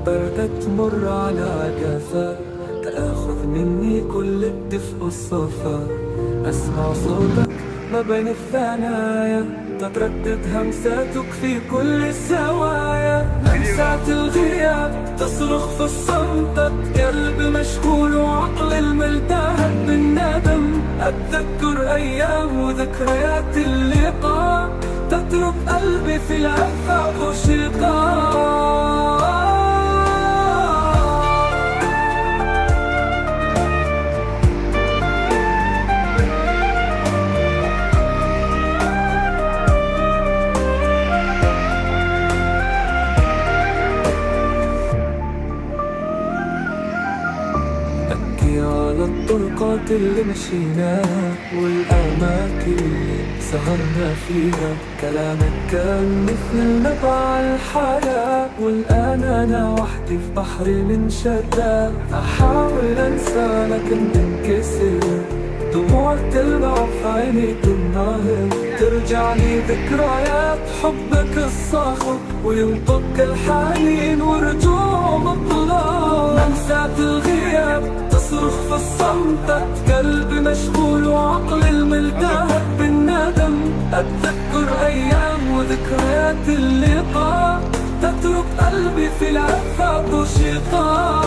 بردة تمر على جفا، تأخذ مني كل الدفء والصفا. أسمع صوتك ما بين الثنايا، تتردد همساتك في كل الزوايا. همسات الغياب تصرخ في الصمت، قلب مشغول وعقل الملتهب بالندم. أتذكر أيام وذكريات اللقاء، تترك قلبي في الآفاق وشقاء. على الطرقات اللي مشيناها والأماكن اللي سهرنا فيها، كلامك كان مثل النبع الحياة. والآن أنا وحدي في بحري من شتى، أحاول أنسى لكن تنكسر، دموع تلمع في عيني تنهار. ترجع لي ذكريات حبك الصاخب، وينطق الحنين ورجوع مطلع. همسات الغياب تصرخ في الصمت، قلبي مشغول وعقل الملتهب بالندم. أتذكر أيام وذكريات اللقاء، تترك قلبي في العفاف وشقاء.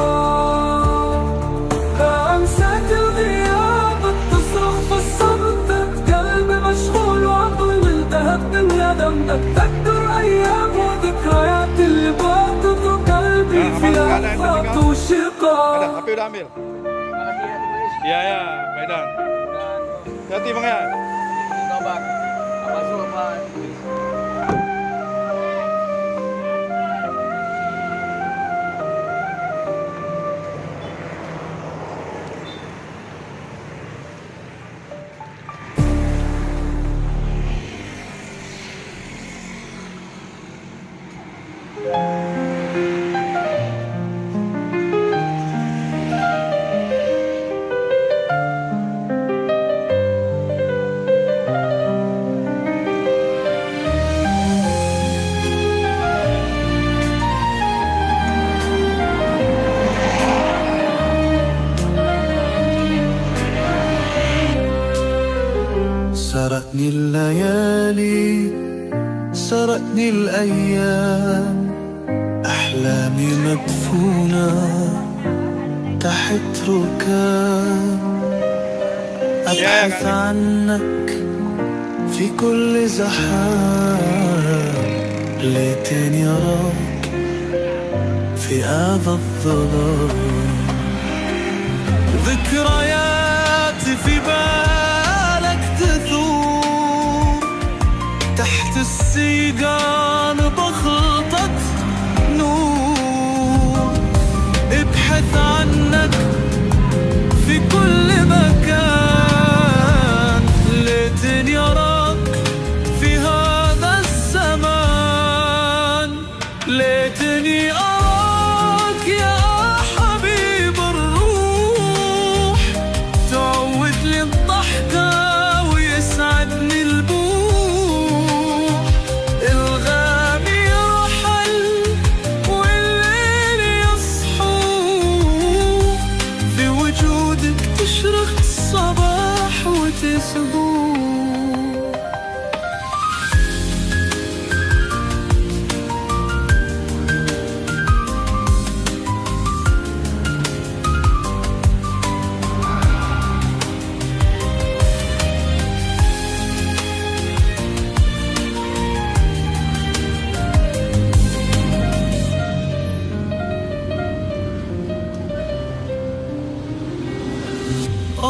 همسات الغياب تصرخ في الصمت، قلبي مشغول وعقل ملتهب بالندم. أتذكر أيام وذكريات اللقاء، تترك قلبي في العفاف وشقاء. Ya ya, Medan. Hati bang ya. Tobat. Apa suruh سرقني الليالي، سرقني الأيام، أحلامي مدفونة تحت ركام. أبحث عنك في كل زحام، ليتني أراك في هذا الظلام. ذكرياتي في بالك تثور تحت السيقان بخطة نور. ابحث عنك في كل مكان، ليتني أراك في هذا الزمان.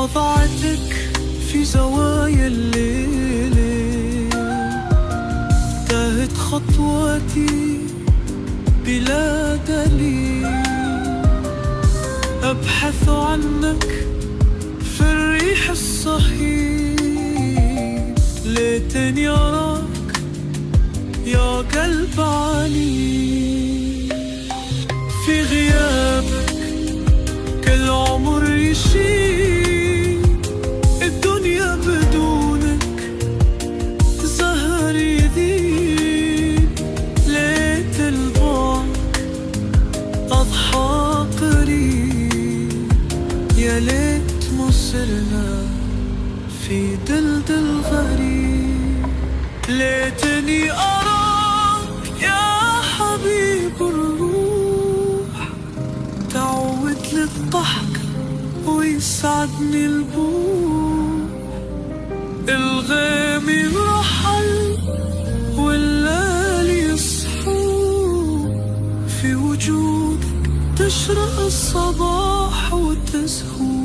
وضعتك في زوايا الليل، تاهت خطواتي بلا دليل، أبحث عنك في الريح الصهيل، ليتني أراك يا قلب علي. في غيابك كل عمر يشيل، الدنيا بدونك زهر يذيب، ليت البعد أضحى قريب، يا ليت مصرنا في دلدل غريب، ليتني أراك يا حبيب الروح، تعود للضحك ويسعدني البوح، الغيم رحل والليل يصحو، في وجودك تشرق الصباح وتزهو.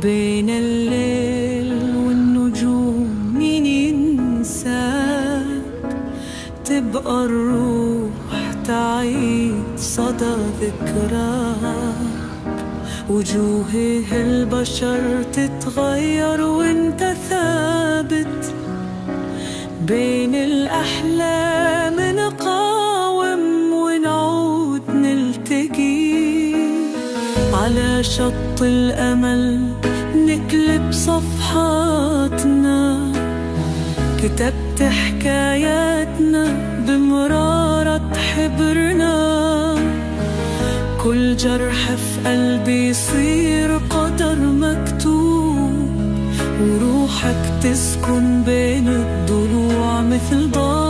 بين الليل والنجوم مين ينساك، تبقى الروح تعيد صدى ذكراك، وجوه البشر تتغير وانت ثابت، بين الأحلام نقاوم ونعود نلتقي، على شط الأمل نكتب صفحاتنا، كتبت حكاياتنا بمرارة حبرنا، كل جرح في قلبي يصير قدر مكتوب، وروحك تسكن بين الضلوع مثل ضوء